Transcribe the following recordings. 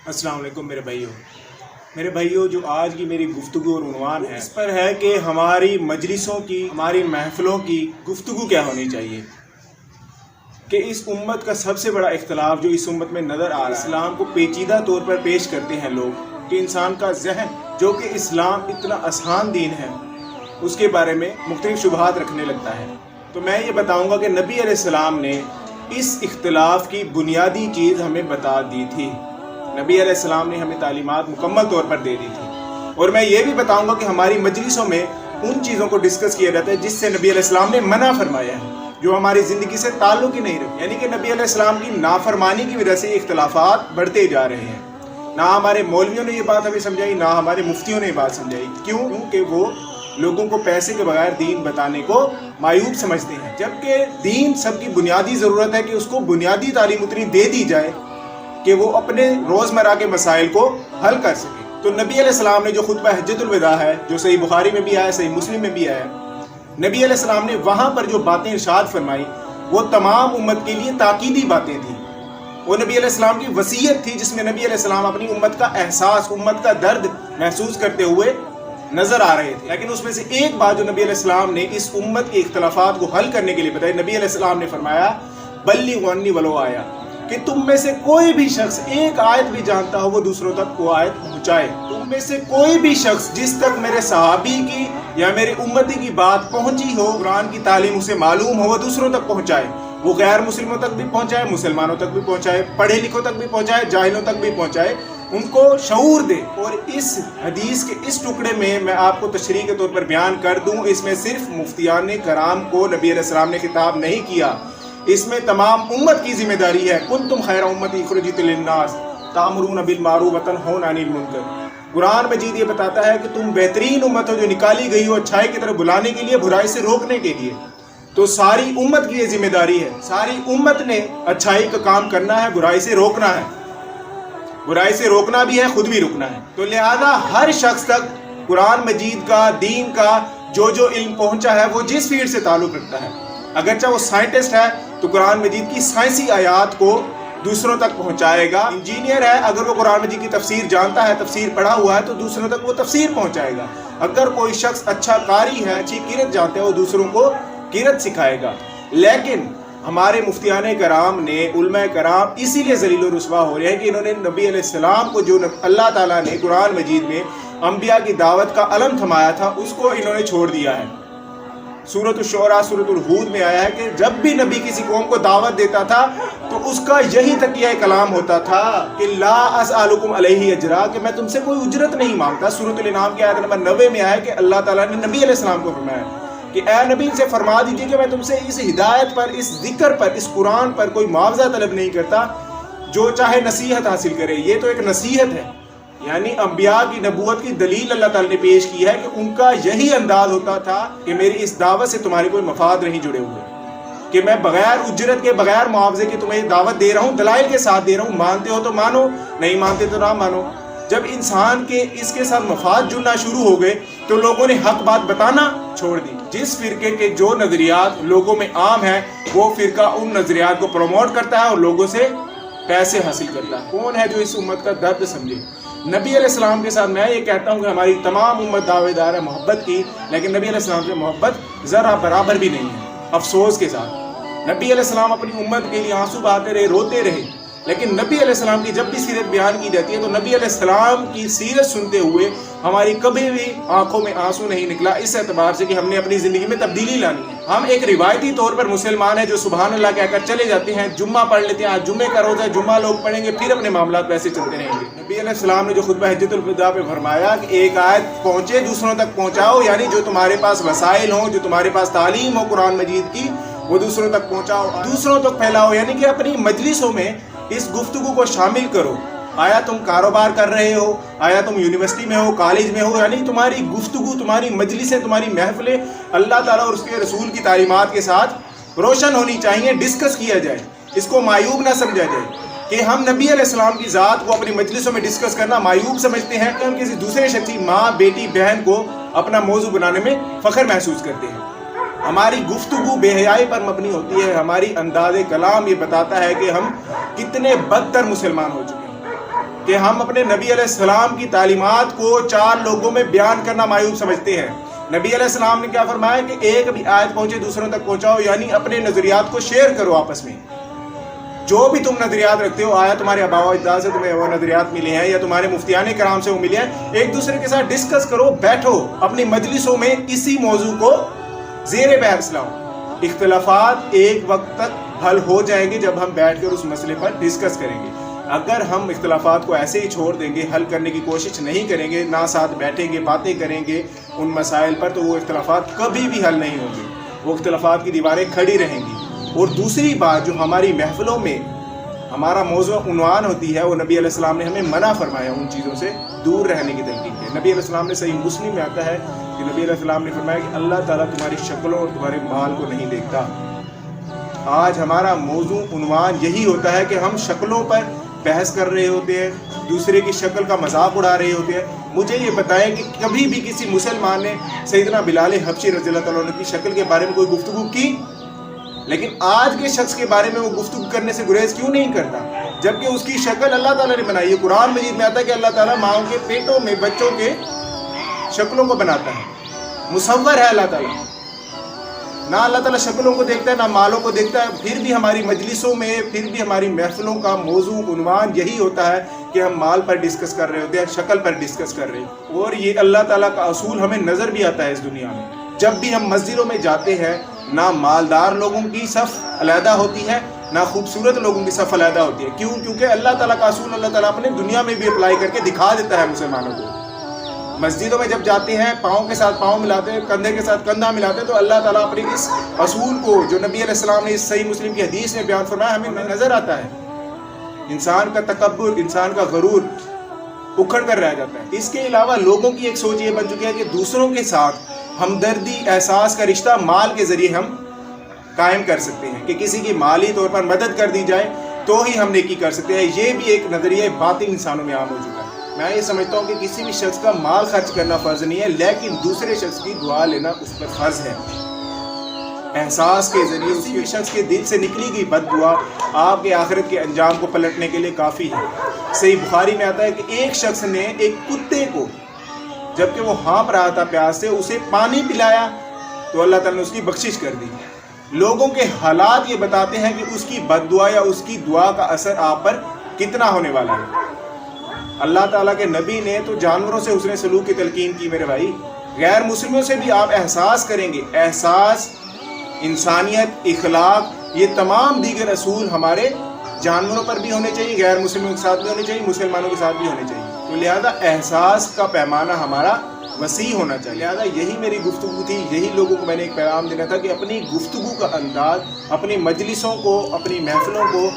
अस्सलाम वालेकुम मेरे भाइयों जो आज की मेरी गुफ्तगू और उन्वान है इस पर है कि हमारी मजलिसों की, हमारी महफिलों की गुफ्तगू क्या होनी चाहिए। कि इस उम्मत का सबसे बड़ा इख्तलाफ जो इस उम्मत में नज़र आ रहा है, इस्लाम को पेचीदा तौर पर पेश करते हैं लोग कि इंसान का जहन जो कि इस्लाम इतना आसान दीन है उसके बारे में मुख्तलिफ शुबहात रखने लगता है। तो मैं ये बताऊँगा कि नबी अलैहिस्सलाम ने इस इख्तलाफ की बुनियादी चीज़ हमें बता दी थी। नबी अलैहिस्सलाम ने हमें तालीमात मुकम्मल तौर पर दे दी थी। और मैं ये भी बताऊंगा कि हमारी मजलिसों में उन चीज़ों को डिस्कस किया जाता है जिससे नबी अलैहिस्सलाम ने मना फरमाया है, जो हमारी ज़िंदगी से ताल्लुक़ ही नहीं रखते। यानी कि नबी अलैहिस्सलाम की नाफरमानी की वजह से इख्तलाफात बढ़ते जा रहे हैं। ना हमारे मौलवियों ने ये बात हमें समझाई, ना हमारे मुफ्तियों ने ये बात समझाई। क्योंकि वो लोगों को पैसे के बगैर दीन बताने को मायूब समझते हैं, जबकि दीन सबकी बुनियादी ज़रूरत है कि उसको बुनियादी तालीम उतनी दे दी जाए कि वो अपने रोज़मर्रा के मसाइल को हल कर सके। तो नबी अलैहिस्सलाम ने जो खुतबा हज्जतुल विदा है, जो सही बुखारी में भी आया, सही मुस्लिम में भी आया, नबी अलैहिस्सलाम ने वहाँ पर जो बातें इरशाद फरमाई वो तमाम उम्मत के लिए ताकीदी बातें थी। वो नबी अलैहिस्सलाम की वसीयत थी जिसमें नबी अलैहिस्सलाम अपनी उम्मत का एहसास, उम्मत का दर्द महसूस करते हुए नजर आ रहे थे। लेकिन उसमें से एक बात जो नबी अलैहिस्सलाम ने इस उम्मत के इख्तलाफात को हल करने के लिए बताई, नबी अलैहिस्सलाम ने फरमाया बल्लिगु अन्नी वलो आया, कि तुम में से कोई भी शख्स एक आयत भी जानता हो वो दूसरों तक वो आयत पहुंचाए। तुम में से कोई भी शख्स जिस तक मेरे सहाबी की या मेरे उम्मती की बात पहुंची हो, कुरान की तालीम उसे मालूम हो, वो दूसरों तक पहुंचाए। वो गैर मुस्लिमों तक भी पहुंचाए, मुसलमानों तक भी पहुंचाए, पढ़े लिखों तक भी पहुंचाए, जाहिलों तक भी पहुंचाए, उनको शऊर दे। और इस हदीस के इस टुकड़े में मैं आपको तशरीह के तौर पर बयान कर दूं, इसमें सिर्फ मुफ्तियान कराम को नबी अलैहिस्सलाम ने खिताब नहीं किया, इसमें तमाम उम्मत की जिम्मेदारी है। कुंतुम खैरा उम्मती उखरिजत लिन्नास तामुरून बिल मारूफ व तनहौन अनिल मुनकर। कुरान मजीद ये बताता है कि तुम बेहतरीन उम्मत हो जो निकाली गई हो अच्छाई की तरफ बुलाने के लिए, बुराई से रोकने के लिए। तो सारी उम्मत की ये जिम्मेदारी है, सारी उम्मत ने अच्छाई का काम करना है, बुराई से रोकना है। बुराई से रोकना भी है, खुद भी रुकना है। तो लिहाजा हर शख्स तक कुरान मजीद का, दीन का जो इल्म पहुंचा है वो जिस फील्ड से ताल्लुक़ रखता है, अगरचे वो साइंटिस्ट है तो कुरान मजीद की साइंसी आयात को दूसरों तक पहुंचाएगा। इंजीनियर है, अगर वो कुरान मजीद की तफसीर जानता है, तफसीर पढ़ा हुआ है, तो दूसरों तक वो तफसीर पहुंचाएगा। अगर कोई शख्स अच्छा कारी है, अच्छी कीरत जानता है, वो दूसरों को कीरत सिखाएगा। लेकिन हमारे मुफ्तियान कराम ने, उलमा कराम इसीलिए ज़लील रुस्वा हो रहे हैं कि इन्होंने नबी अलैहिस्सलाम को जो अल्लाह ताला ने कुरान मजीद में अंबिया की दावत का अलम थमाया था उसको इन्होंने छोड़ दिया है। सूरत शुरा, सूरतुल हूद में आया है कि जब भी नबी किसी कौम को दावत देता था तो उसका यही तकिया कलाम होता था कि ला अस्अलुकुम अलैहि अजरा, कि मैं तुमसे कोई उजरत नहीं मांगता। सूरतुल इनाम के आयत नंबर 90 में आया है कि अल्लाह ताला ने नबी अलैहिस्सलाम को फरमाया कि ए नबी से फरमा दीजिए कि मैं तुमसे इस हिदायत पर, इस जिक्र पर, इस कुरान पर कोई मुआवजा तलब नहीं करता, जो चाहे नसीहत हासिल करे। ये तो एक नसीहत है, यानी अंबिया की नबूवत की दलील अल्लाह ताला ने पेश की है कि उनका यही अंदाज होता था कि मेरी इस दावत से तुम्हारे कोई मफाद नहीं जुड़े हुए, कि मैं बगैर उजरत के, बगैर मुआवजे के तुम्हें दावत दे रहा हूँ, दलाइल के साथ दे रहा हूँ। मानते हो तो मानो, नहीं मानते तो ना मानो। जब इंसान के इसके साथ मफाद जुड़ना शुरू हो गए तो लोगों ने हक बात बताना छोड़ दी। जिस फिरके के जो नजरियात लोगों में आम है वो फिरका उन नजरियात को प्रमोट करता है और लोगों से पैसे हासिल करता है। कौन है जो इस उम्मत का दर्द समझे? नबी अलैहिस्सलाम के साथ मैं ये कहता हूँ कि हमारी तमाम उम्मत दावेदार है मोहब्बत की, लेकिन नबी अलैहिस्सलाम से मोहब्बत ज़रा बराबर भी नहीं है। अफसोस के साथ नबी अलैहिस्सलाम अपनी उम्मत के लिए आंसू बहाते रहे, रोते रहे, लेकिन नबी अलैहिस्सलाम की जब भी सीरत बयान की जाती है तो नबी अलैहिस्सलाम की सीरत सुनते हुए हमारी कभी भी आंखों में आंसू नहीं निकला, इस एतबार से कि हमने अपनी ज़िंदगी में तब्दीली लानी है। हम एक रिवायती तौर पर मुसलमान हैं जो सुबहान अल्लाह कहकर चले जाते हैं, जुम्मा पढ़ लेते हैं, आज जुम्मे का रोज़ा, जुम्मा लोग पढ़ेंगे, फिर अपने मामलात वैसे चलते रहेंगे। नबी अलैहिस्सलाम ने जो खुतबा हज्जतुल विदा पे फरमाया कि एक आयत पहुँचे दूसरों तक पहुँचाओ, यानी जो तुम्हारे पास वसाइल हों, जो तुम्हारे पास तालीम हो कुरान मजीद की, वो दूसरों तक पहुँचाओ, दूसरों तक फैलाओ, यानी कि अपनी मजलिसों में इस गुफ्तगू को शामिल करो। आया तुम कारोबार कर रहे हो, आया तुम यूनिवर्सिटी में हो, कॉलेज में हो, यानी तुम्हारी गुफ्तगू, तुम्हारी मजलिसें, तुम्हारी महफिलें अल्लाह ताला और उसके रसूल की तालीमात के साथ रोशन होनी चाहिए, डिस्कस किया जाए, इसको मायूब ना समझा जाए कि हम नबी अलैहिस्सलाम की ज़ात को अपनी मजलिसों में डिस्कस करना मायूब समझते हैं कि हम किसी दूसरे शख्स की माँ, बेटी, बहन को अपना मौजू बनाने में फ़ख्र महसूस करते हैं। हमारी गुफ्तगू बेहयाई पर मबनी होती है, हमारी अंदाज़े कलाम ये बताता है कि हम कितने बदतर मुसलमान हो चुके हैं। کہ ہم اپنے نبی علیہ السلام کی تعلیمات کو 4 لوگوں میں بیان کرنا معیوب سمجھتے ہیں۔ نبی علیہ السلام نے کیا فرمایا کہ ایک بھی آیت پہنچے دوسروں تک پہنچاؤ، یعنی اپنے نظریات کو شیئر کرو آپس میں۔ جو بھی تم نظریات رکھتے ہو، آیا تمہارے آباء و اجداد سے تمہیں وہ نظریات ملے ہیں یا تمہارے مفتیان کرام سے وہ ملے ہیں، ایک دوسرے کے ساتھ ڈسکس کرو، بیٹھو اپنی مجلسوں میں اسی موضوع کو زیر بحث لاؤ۔ اختلافات ایک وقت تک حل ہو جائیں گے جب ہم بیٹھ کر اس مسئلے پر ڈسکس کریں گے۔ اگر ہم اختلافات کو ایسے ہی چھوڑ دیں گے، حل کرنے کی کوشش نہیں کریں گے، نہ ساتھ بیٹھیں گے، باتیں کریں گے ان مسائل پر، تو وہ اختلافات کبھی بھی حل نہیں ہوں گے، وہ اختلافات کی دیواریں کھڑی رہیں گی۔ اور دوسری بات جو ہماری محفلوں میں ہمارا موضوع عنوان ہوتی ہے، وہ نبی علیہ السلام نے ہمیں منع فرمایا ان چیزوں سے دور رہنے کی تلقین ہے۔ نبی علیہ السلام نے صحیح مسلم میں آتا ہے کہ نبی علیہ السلام نے فرمایا کہ اللہ تعالیٰ تمہاری شکلوں اور تمہارے مال کو نہیں دیکھتا۔ آج ہمارا موضوع عنوان یہی ہوتا ہے کہ ہم شکلوں پر بحث کر رہے ہوتے ہیں، دوسرے کی شکل کا مذاق اڑا رہے ہوتے ہیں۔ مجھے یہ بتائیں کہ کبھی بھی کسی مسلمان نے سیدنا بلال حبشی رضی اللہ تعالیٰ عنہ کی شکل کے بارے میں کوئی گفتگو کی؟ لیکن آج کے شخص کے بارے میں وہ گفتگو کرنے سے گریز کیوں نہیں کرتا، جبکہ اس کی شکل اللہ تعالیٰ نے بنائی ہے۔ قرآن مجید میں آتا ہے کہ اللہ تعالیٰ ماؤں کے پیٹوں میں بچوں کے شکلوں کو بناتا ہے، مصور ہے اللہ تعالیٰ۔ نہ اللہ تعالیٰ شکلوں کو دیکھتا ہے، نہ مالوں کو دیکھتا ہے، پھر بھی ہماری مجلسوں میں، پھر بھی ہماری محفلوں کا موضوع عنوان یہی ہوتا ہے کہ ہم مال پر ڈسکس کر رہے ہوتے ہیں، شکل پر ڈسکس کر رہے ہیں۔ اور یہ اللہ تعالیٰ کا اصول ہمیں نظر بھی آتا ہے اس دنیا میں۔ جب بھی ہم مسجدوں میں جاتے ہیں، نہ مالدار لوگوں کی صف علیحدہ ہوتی ہے، نہ خوبصورت لوگوں کی صف علیحدہ ہوتی ہے۔ کیوں؟ کیونکہ اللہ تعالیٰ کا اصول اللہ تعالیٰ اپنے دنیا میں بھی اپلائی کر کے دکھا دیتا ہے مسلمانوں کو۔ مسجدوں میں جب جاتے ہیں، پاؤں کے ساتھ پاؤں ملاتے ہیں، کندھے کے ساتھ کندھا ملاتے ہیں، تو اللہ تعالیٰ اپنے اس اصول کو جو نبی علیہ السلام نے اس صحیح مسلم کی حدیث میں بیان فرمایا ہمیں نظر آتا ہے۔ انسان کا تکبر، انسان کا غرور اکھڑ کر رہ جاتا ہے۔ اس کے علاوہ لوگوں کی ایک سوچ یہ بن چکی ہے کہ دوسروں کے ساتھ ہمدردی، احساس کا رشتہ مال کے ذریعے ہم قائم کر سکتے ہیں، کہ کسی کی مالی طور پر مدد کر دی جائے تو ہی ہم نیکی کر سکتے ہیں۔ یہ بھی ایک نظریہ باطل انسانوں میں عام ہو چکا ہے۔ میں یہ سمجھتا ہوں کہ کسی بھی شخص کا مال خرچ کرنا فرض نہیں ہے، لیکن دوسرے شخص کی دعا لینا اس پر فرض ہے۔ احساس کے ذریعے کسی بھی شخص کے دل سے نکلی گئی بد دعا آپ کے آخرت کے انجام کو پلٹنے کے لیے کافی ہے۔ صحیح بخاری میں آتا ہے کہ ایک شخص نے ایک کتے کو جبکہ وہ ہانپ رہا تھا پیاس سے، اسے پانی پلایا تو اللہ تعالیٰ نے اس کی بخشش کر دی۔ لوگوں کے حالات یہ بتاتے ہیں کہ اس کی بد دعا یا اس کی دعا کا اثر آپ پر کتنا ہونے والا ہے۔ اللہ تعالیٰ کے نبی نے تو جانوروں سے حسن سلوک کی تلقین کی میرے بھائی، غیر مسلموں سے بھی آپ احساس کریں گے۔ احساس، انسانیت، اخلاق، یہ تمام دیگر اصول ہمارے جانوروں پر بھی ہونے چاہیے، غیر مسلموں کے ساتھ بھی ہونے چاہیے، مسلمانوں کے ساتھ بھی ہونے چاہیے۔ تو لہذا احساس کا پیمانہ ہمارا وسیع ہونا چاہیے۔ لہذا یہی میری گفتگو تھی، یہی لوگوں کو میں نے ایک پیغام دینا تھا کہ اپنی گفتگو کا انداز، اپنی مجلسوں کو، اپنی محفلوں کو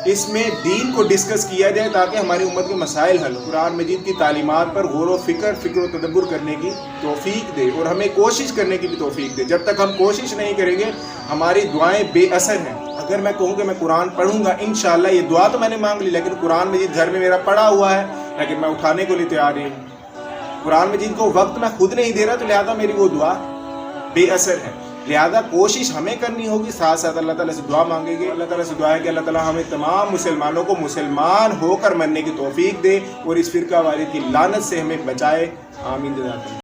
اس میں دین کو ڈسکس کیا جائے تاکہ ہماری امت کے مسائل حل ہوں۔ قرآن مجید کی تعلیمات پر غور و فکر و تدبر کرنے کی توفیق دے، اور ہمیں کوشش کرنے کی بھی توفیق دے۔ جب تک ہم کوشش نہیں کریں گے ہماری دعائیں بے اثر ہیں۔ اگر میں کہوں کہ میں قرآن پڑھوں گا انشاءاللہ، یہ دعا تو میں نے مانگ لی، لیکن قرآن مجید گھر میں میرا پڑا ہوا ہے، لیکن میں اٹھانے کو لیے تیار نہیں ہوں، قرآن مجید کو وقت میں خود نہیں دے رہا، تو لہذا میری وہ دعا بے اثر ہے۔ لہذا کوشش ہمیں کرنی ہوگی، ساتھ ساتھ اللہ تعالیٰ سے دعا مانگیں گے۔ اللہ تعالیٰ سے دعا ہے کہ اللہ تعالیٰ ہمیں تمام مسلمانوں کو مسلمان ہو کر مرنے کی توفیق دے اور اس فرقہ واریت کی لعنت سے ہمیں بچائے، آمین۔